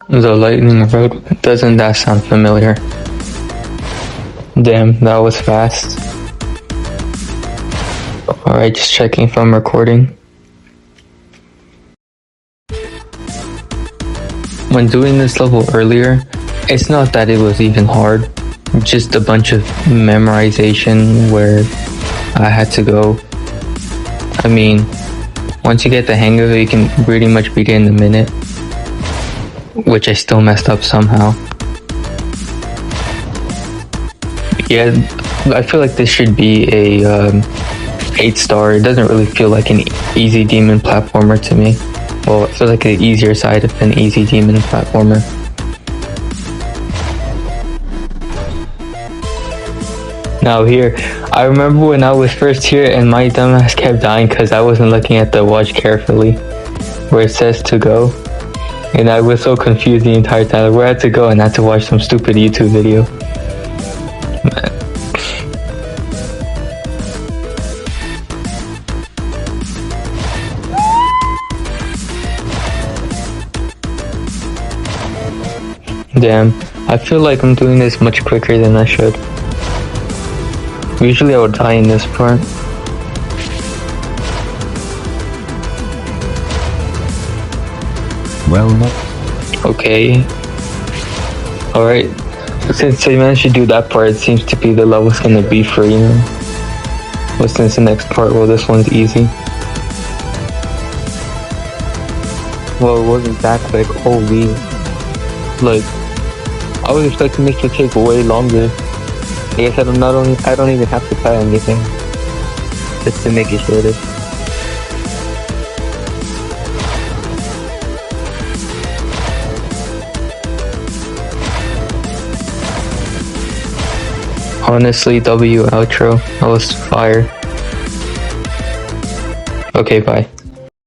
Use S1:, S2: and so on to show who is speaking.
S1: The lightning road, doesn't that sound familiar? Damn, that was fast. Alright, just checking if I'm recording. When doing this level earlier, it's not that it was even hard, just a bunch of memorization where I had to go. I mean, once you get the hang of it, you can pretty much beat it in a minute, which I still messed up somehow. Yeah, I feel like this should be a 8-star. It doesn't really feel like an easy demon platformer to me. Well, I feel like the easier side of an easy demon platformer. Now here, I remember when I was first here and my dumbass kept dying because I wasn't looking at the watch carefully, where it says to go. And I was so confused the entire time. Where I had to go and I had to watch some stupid YouTube video. Man. Damn, I feel like I'm doing this much quicker than I should. Usually I would die in this part.
S2: Well,
S1: okay. Alright. Since they managed to do that part, it seems to be the level's gonna be free, you know? But since the next part, well, this one's easy. Well, it wasn't that quick. Holy. Like, I was expecting this to take way longer. I guess I don't even have to try anything just to make it shorter. Honestly, W outro. That was fire. Okay, bye.